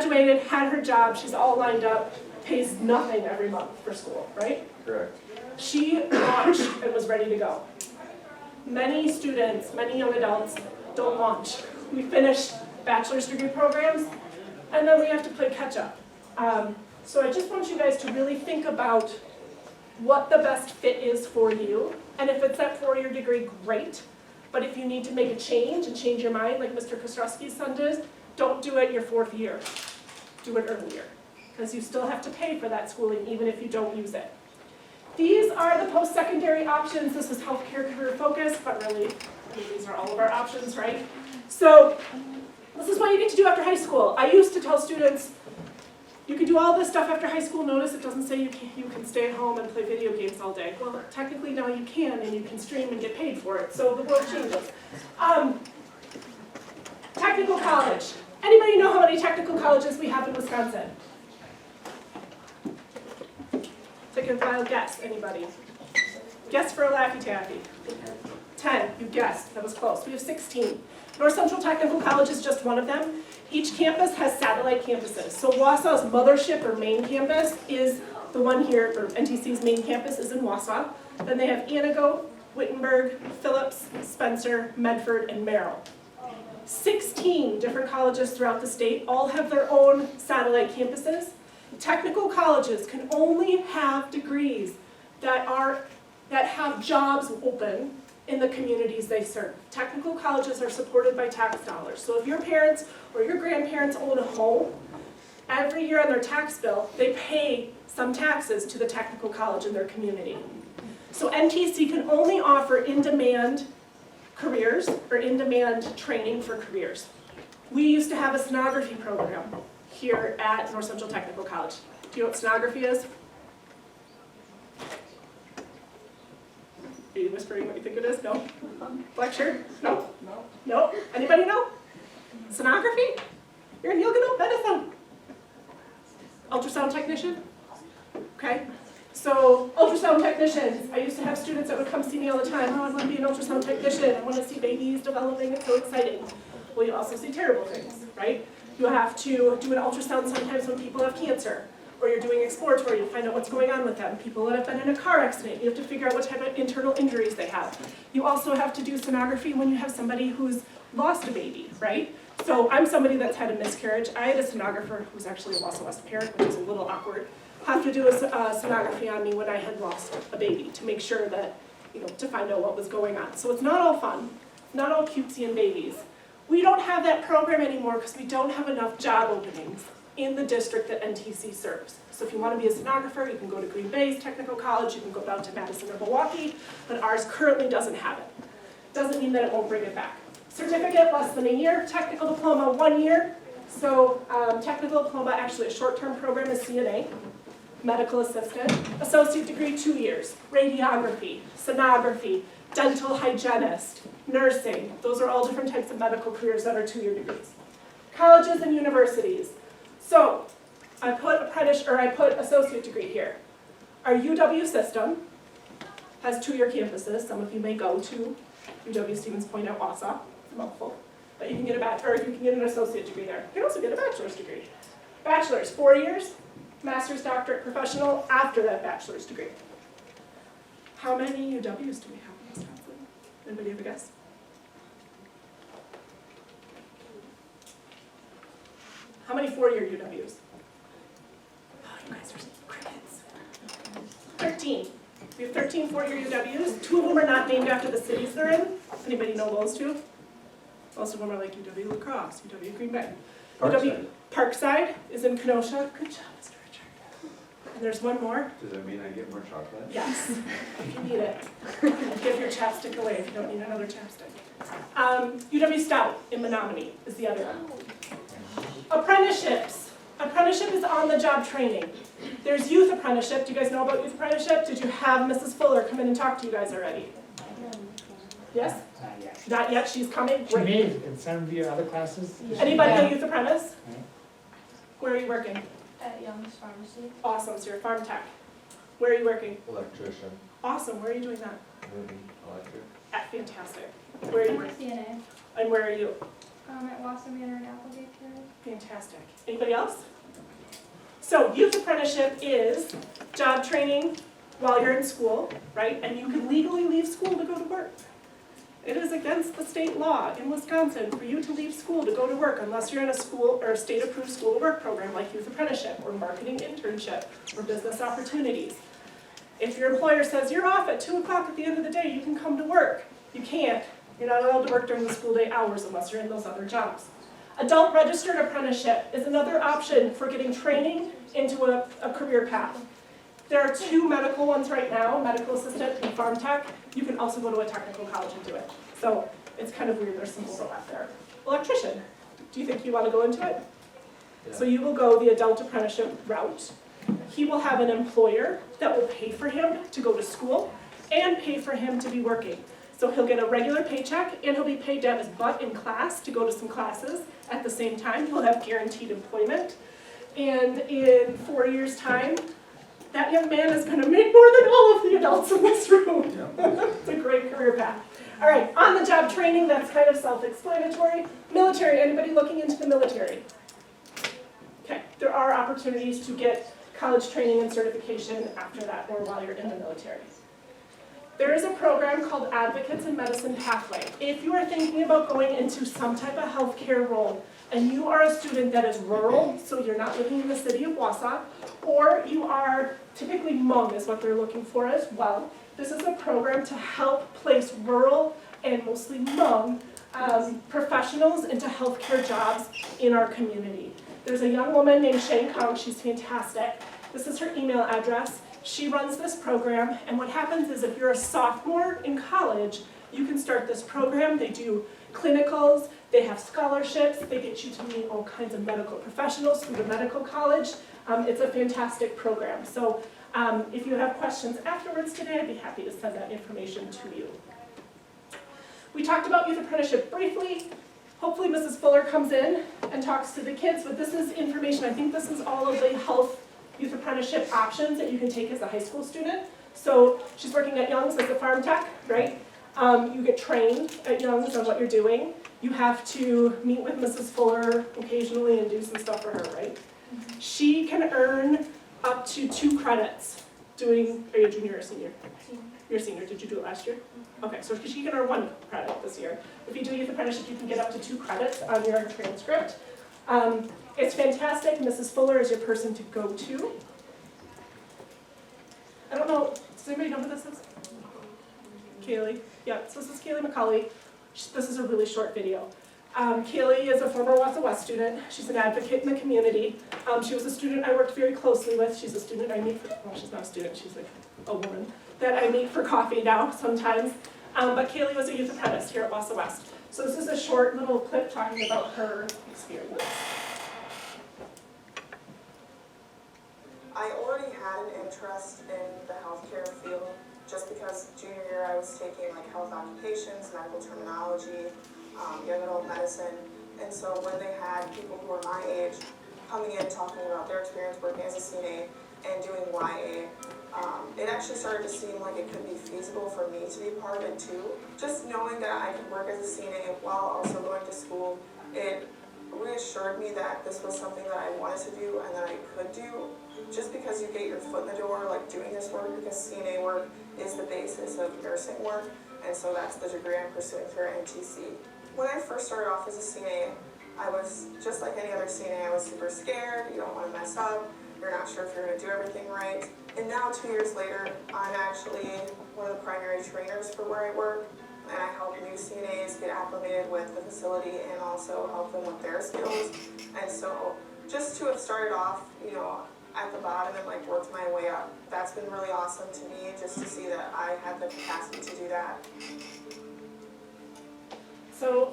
graduated, had her job, she's all lined up, pays nothing every month for school, right? Correct. She launched and was ready to go. Many students, many young adults don't launch. We finish bachelor's degree programs, and then we have to play catch up. So I just want you guys to really think about what the best fit is for you. And if it's that four-year degree, great. But if you need to make a change and change your mind, like Mr. Kostrowski's son does, don't do it your fourth year. Do it earlier, because you still have to pay for that schooling even if you don't use it. These are the post-secondary options. This is healthcare career focused, but really, these are all of our options, right? So this is what you get to do after high school. I used to tell students, you can do all this stuff after high school. Notice it doesn't say you can stay at home and play video games all day. Well, technically now you can, and you can stream and get paid for it, so the world changes. Technical college. Anybody know how many technical colleges we have in Wisconsin? Take a wild guess, anybody? Guess for a Laffy Taffy. 10, you guessed, that was close. We have 16. North Central Technical College is just one of them. Each campus has satellite campuses. So Wausau's mothership or main campus is the one here, or NTC's main campus is in Wausau. Then they have Anago, Wittenberg, Phillips, Spencer, Medford, and Merrill. 16 different colleges throughout the state all have their own satellite campuses. Technical colleges can only have degrees that have jobs open in the communities they serve. Technical colleges are supported by tax dollars. So if your parents or your grandparents own a home, every year on their tax bill, they pay some taxes to the technical college in their community. So NTC can only offer in-demand careers or in-demand training for careers. We used to have a sonography program here at North Central Technical College. Do you know what sonography is? Are you whispering what you think it is? No? Black shirt? No? No? Anybody know? Sonography? You're in Yilgano Medicine. Ultrasound technician? Okay. So ultrasound technicians, I used to have students that would come see me all the time. Oh, I want to be an ultrasound technician. I want to see babies developing. It's so exciting. Well, you also see terrible things, right? You have to do an ultrasound sometimes when people have cancer, or you're doing exploratory to find out what's going on with them. People that have been in a car accident, you have to figure out what type of internal injuries they have. You also have to do sonography when you have somebody who's lost a baby, right? So I'm somebody that's had a miscarriage. I had a sonographer who's actually a lost West parent, which is a little awkward, have to do a sonography on me when I had lost a baby to make sure that, to find out what was going on. So it's not all fun, not all cutesy and babies. We don't have that program anymore because we don't have enough job openings in the district that NTC serves. So if you want to be a sonographer, you can go to Green Bay's Technical College, you can go down to Madison or Milwaukee, but ours currently doesn't have it. Doesn't mean that it won't bring it back. Certificate, less than a year. Technical diploma, 1 year. So technical diploma, actually a short-term program is CNA, medical assistant. Associate degree, 2 years. Radiography, sonography, dental hygienist, nursing. Those are all different types of medical careers that are 2-year degrees. Colleges and universities. So I put associate degree here. Our UW system has 2-year campuses. Some of you may go to UW Stevens Point at Wausau. It's a mouthful. But you can get you can get an associate degree there. You can also get a bachelor's degree. Bachelor's, 4 years. Master's, doctorate, professional after that bachelor's degree. How many UWs do we have in Wisconsin? Anybody have a guess? How many 4-year UWs? Oh, you guys are crickets. 13. We have 13 4-year UWs. 2 of them are not named after the cities they're in. Anybody know those 2? Most of them are like UW La Crosse, UW Green Bay. UW Parkside is in Kenosha. Good job, Mr. Richard. And there's one more. Does that mean I get more chocolate? Yes, if you need it. Give your chapstick away if you don't need another chapstick. UW Stout in Menominee is the other one. Apprenticeships. Apprenticeship is on-the-job training. There's youth apprenticeship. Do you guys know about youth apprenticeship? Did you have Mrs. Fuller come in and talk to you guys already? Yes? Not yet. Not yet. She's coming. She may in some of your other classes. Anybody a youth apprentice? Where are you working? At Young's Pharmacy. Awesome. So you're a farm tech. Where are you working? Electrician. Awesome. Where are you doing that? Moving electric. Fantastic. Where are you working? CNA. And where are you? At Wausau Manor in Applegate Terrace. Fantastic. Anybody else? So youth apprenticeship is job training while you're in school, right? And you can legally leave school to go to work. It is against the state law in Wisconsin for you to leave school to go to work unless you're in a school or a state-approved school to work program like youth apprenticeship or marketing internship or business opportunities. If your employer says you're off at 2 o'clock at the end of the day, you can come to work. You can't. You're not allowed to work during the school day hours unless you're in those other jobs. Adult registered apprenticeship is another option for getting training into a career path. There are 2 medical ones right now, medical assistant and farm tech. You can also go to a technical college and do it. So it's kind of weird, there's some overlap there. Electrician, do you think you want to go into it? Yeah. So you will go the adult apprenticeship route. He will have an employer that will pay for him to go to school and pay for him to be working. So he'll get a regular paycheck and he'll be paid to have his butt in class to go to some classes. At the same time, he'll have guaranteed employment. And in 4 years' time, that young man is going to make more than all of the adults in this room. Yeah. It's a great career path. All right, on-the-job training, that's kind of self-explanatory. Military, anybody looking into the military? Okay, there are opportunities to get college training and certification after that or while you're in the military. There is a program called Advocates in Medicine Pathway. If you are thinking about going into some type of healthcare role, and you are a student that is rural, so you're not living in the city of Wausau, or you are typically Hmong is what they're looking for as well. This is a program to help place rural and mostly Hmong professionals into healthcare jobs in our community. There's a young woman named Shane Kong, she's fantastic. This is her email address. She runs this program, and what happens is if you're a sophomore in college, you can start this program. They do clinicals, they have scholarships, they get you to meet all kinds of medical professionals through the medical college. It's a fantastic program. So if you have questions afterwards today, I'd be happy to send that information to you. We talked about youth apprenticeship briefly. Hopefully Mrs. Fuller comes in and talks to the kids, but this is information. I think this is all of the health youth apprenticeship options that you can take as a high school student. So she's working at Young's as a farm tech, right? You get trained at Young's on what you're doing. You have to meet with Mrs. Fuller occasionally and do some stuff for her, right? She can earn up to 2 credits doing, are you a junior or a senior? You're a senior, did you do it last year? Okay, so she can earn 1 credit this year. If you do youth apprenticeship, you can get up to 2 credits on your transcript. It's fantastic. Mrs. Fuller is your person to go to. I don't know, does anybody know who this is? Kaylee. Yeah, so this is Kaylee McCauley. This is a really short video. Kaylee is a former Wausau West student. She's an advocate in the community. She was a student I worked very closely with. She's a student I meet for, well, she's not a student, she's like a woman that I meet for coffee now sometimes. But Kaylee was a youth apprentice here at Wausau West. So this is a short little clip talking about her experience. I already had an interest in the healthcare field just because junior year I was taking like health occupations, medical terminology, young adult medicine, and so when they had people who were my age coming in talking about their experience working as a CNA and doing YA, it actually started to seem like it could be feasible for me to be part of it too. Just knowing that I could work as a CNA while also going to school, it reassured me that this was something that I wanted to do and that I could do. Just because you get your foot in the door, like doing this work, because CNA work is the basis of nursing work, and so that's the degree I'm pursuing through NTC. When I first started off as a CNA, I was just like any other CNA. I was super scared, you don't want to mess up, you're not sure if you're going to do everything right. And now 2 years later, I'm actually one of the primary trainers for where I work, and I help new CNAs get acclimated with the facility and also help them with their skills. And so just to have started off, you know, at the bottom and like worked my way up, that's been really awesome to me, just to see that I had the capacity to do that. So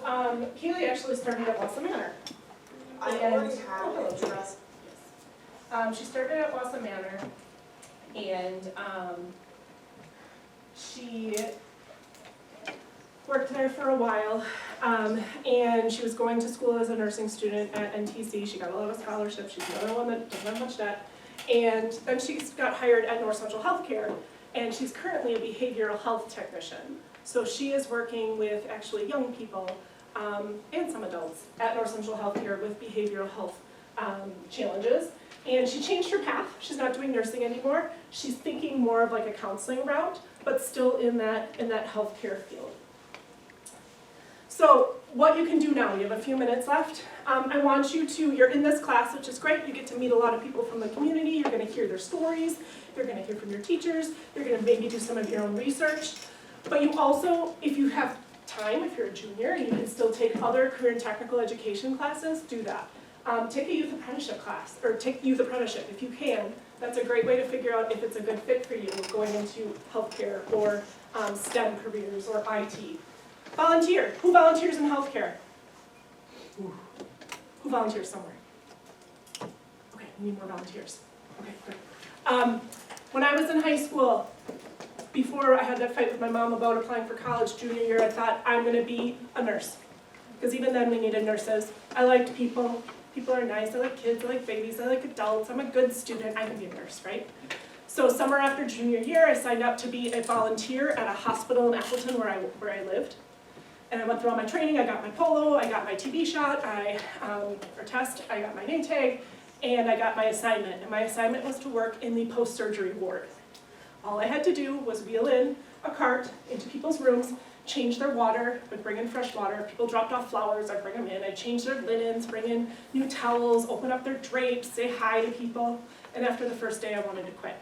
Kaylee actually started at Wausau Manor. I already had an interest. She started at Wausau Manor, and she worked there for a while, and she was going to school as a nursing student at NTC. She got a lot of scholarships. She's another one that doesn't have much debt. And then she got hired at North Central Healthcare, and she's currently a behavioral health technician. So she is working with actually young people and some adults at North Central Healthcare with behavioral health challenges. And she changed her path. She's not doing nursing anymore. She's thinking more of like a counseling route, but still in that healthcare field. So what you can do now, we have a few minutes left. I want you to, you're in this class, which is great. You get to meet a lot of people from the community. You're going to hear their stories. You're going to hear from your teachers. You're going to maybe do some of your own research. But you also, if you have time, if you're a junior, you can still take other career and technical education classes, do that. Take a youth apprenticeship class, or take youth apprenticeship if you can. That's a great way to figure out if it's a good fit for you going into healthcare or STEM careers or IT. Volunteer. Who volunteers in healthcare? Ooh. Who volunteers somewhere? Okay, we need more volunteers. Okay, great. When I was in high school, before I had that fight with my mom about applying for college junior year, I thought I'm going to be a nurse. Because even then we needed nurses. I liked people. People are nice. I like kids. I like babies. I like adults. I'm a good student. I can be a nurse, right? So summer after junior year, I signed up to be a volunteer at a hospital in Appleton where I lived. And I went through all my training. I got my polo. I got my TB shot. Or test. I got my name tag. And I got my assignment. And my assignment was to work in the post-surgery ward. All I had to do was wheel in a cart into people's rooms, change their water, I'd bring in fresh water. If people dropped off flowers, I'd bring them in. I'd change their linens, bring in new towels, open up their drapes, say hi to people. And after the first day, I wanted to quit.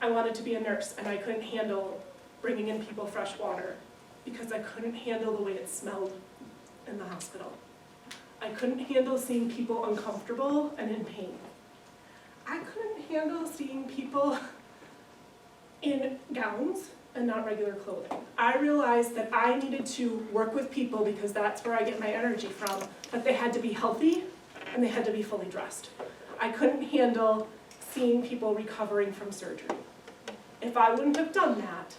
I wanted to be a nurse, and I couldn't handle bringing in people fresh water because I couldn't handle the way it smelled in the hospital. I couldn't handle seeing people uncomfortable and in pain. I couldn't handle seeing people in gowns and not regular clothing. I realized that I needed to work with people because that's where I get my energy from, but they had to be healthy and they had to be fully dressed. I couldn't handle seeing people recovering from surgery. If I wouldn't have done that,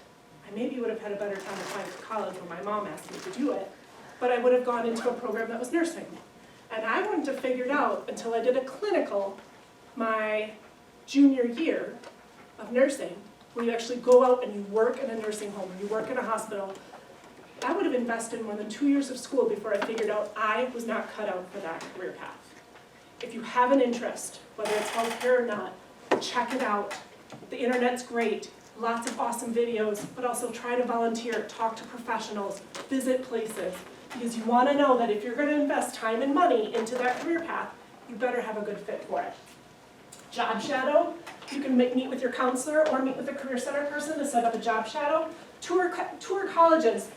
I maybe would have had a better time applying for college when my mom asked me to do it, but I would have gone into a program that was nursing. And I wouldn't have figured out until I did a clinical my junior year of nursing, where you actually go out and you work in a nursing home, or you work in a hospital. I would have invested more than 2 years of school before I figured out I was not cut out for that career path. If you have an interest, whether it's healthcare or not, check it out. The internet's great, lots of awesome videos, but also try to volunteer, talk to professionals, visit places, because you want to know that if you're going to invest time and money into that career path, you better have a good fit for it. Job shadow. You can meet with your counselor or meet with a career center person to set up a job shadow. Tour colleges,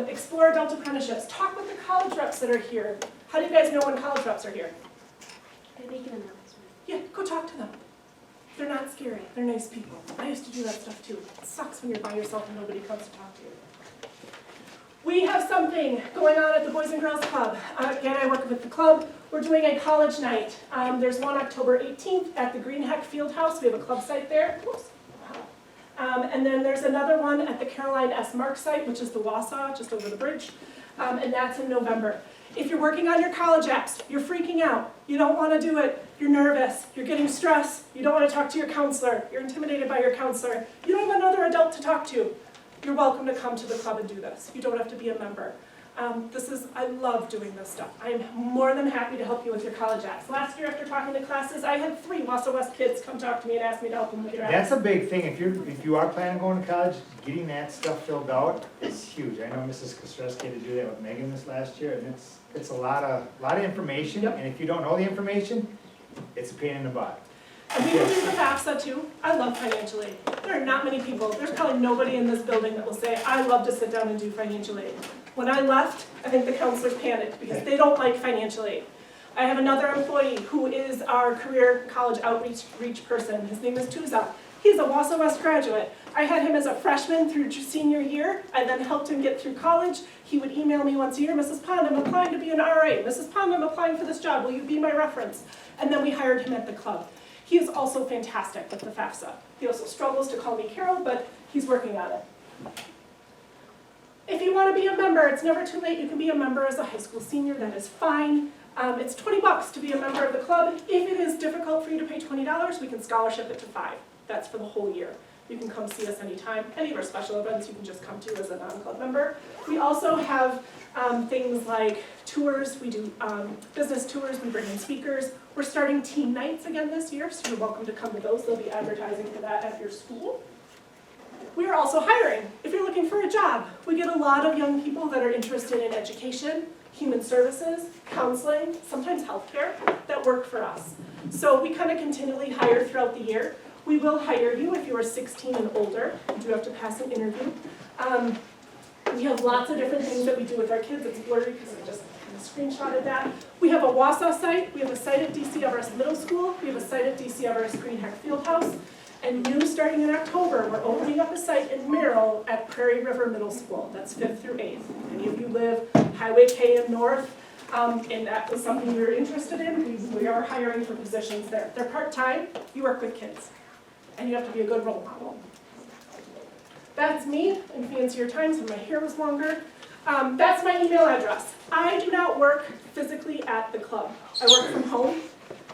explore adult apprenticeships. Talk with the college reps that are here. How do you guys know when college reps are here? They make an announcement. Yeah, go talk to them. They're not scary. They're nice people. I used to do that stuff too. It sucks when you're by yourself and nobody comes to talk to you. We have something going on at the Boys and Girls Club. Again, I work with the club. We're doing a college night. There's one October 18th at the Greenheck Fieldhouse. We have a club site there. Oops. And then there's another one at the Caroline S. Mark site, which is the Wausau, just over the bridge. And that's in November. If you're working on your college apps, you're freaking out, you don't want to do it, you're nervous, you're getting stressed, you don't want to talk to your counselor, you're intimidated by your counselor, you don't have another adult to talk to, you're welcome to come to the club and do this. You don't have to be a member. I love doing this stuff. I'm more than happy to help you with your college apps. Last year, after talking to classes, I had 3 Wausau West kids come talk to me and ask me to help them with their apps. That's a big thing. If you are planning on going to college, getting that stuff filled out is huge. I know Mrs. Kostreski had to do that with Megan this last year, and it's a lot of information. Yep. And if you don't know the information, it's a pain in the butt. And we will do the FAFSA too. I love financial aid. There are not many people, there's probably nobody in this building that will say, I love to sit down and do financial aid. When I left, I think the counselors panicked because they don't like financial aid. I have another employee who is our career college outreach person. His name is Tuza. He's a Wausau West graduate. I had him as a freshman through senior year. I then helped him get through college. He would email me once a year, Mrs. Pond, I'm applying to be an RA. Mrs. Pond, I'm applying for this job. Will you be my reference? And then we hired him at the club. He is also fantastic with the FAFSA. He also struggles to call me Carol, but he's working on it. If you want to be a member, it's never too late. You can be a member as a high school senior. That is fine. It's $20 to be a member of the club. If it is difficult for you to pay $20, we can scholarship it to $5. That's for the whole year. You can come see us anytime. Any of our special events you can just come to as a non-club member. We also have things like tours. We do business tours. We bring in speakers. We're starting teen nights again this year, so you're welcome to come to those. There'll be advertising for that at your school. We are also hiring. If you're looking for a job, we get a lot of young people that are interested in education, human services, counseling, sometimes healthcare, that work for us. So we kind of continually hire throughout the year. We will hire you if you are 16 and older. You do have to pass an interview. We have lots of different things that we do with our kids. It's blurry because I just kind of screenshotted that. We have a Wausau site. We have a site at DC Everest Middle School. We have a site at DC Everest Green Heck Fieldhouse. And new, starting in October, we're opening up a site in Merrill at Prairie River Middle School. That's 5th through 8th. If any of you live Highway K and north, and that was something you're interested in, we are hiring for positions there. They're part-time. You work with kids. And you have to be a good role model. That's me in fancier times when my hair was longer. That's my email address. I do not work physically at the club. I work from home.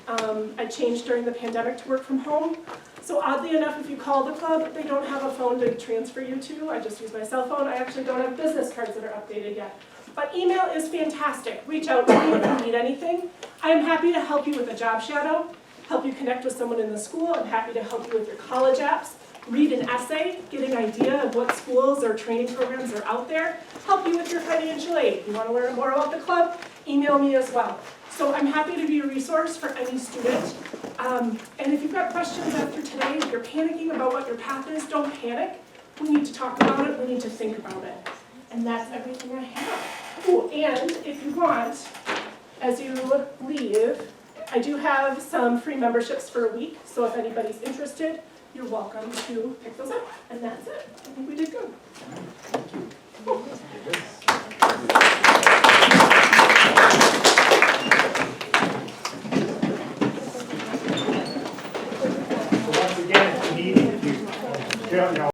I changed during the pandemic to work from home. So oddly enough, if you call the club, they don't have a phone to transfer you to. I just use my cell phone. I actually don't have business cards that are updated yet. But email is fantastic. Reach out to me if you need anything. I am happy to help you with a job shadow, help you connect with someone in the school. I'm happy to help you with your college apps, read an essay, get an idea of what schools or training programs are out there, help you with your financial aid. If you want to learn more about the club, email me as well. So I'm happy to be a resource for any student. And if you've got questions after today, if you're panicking about what your path is, don't panic. We need to talk about it, we need to think about it. And that's everything I have. Ooh, and if you want, as you leave, I do have some free memberships for a week, so if anybody's interested, you're welcome to pick those up. And that's it. I think we did good. So once again, if you need, if you don't know,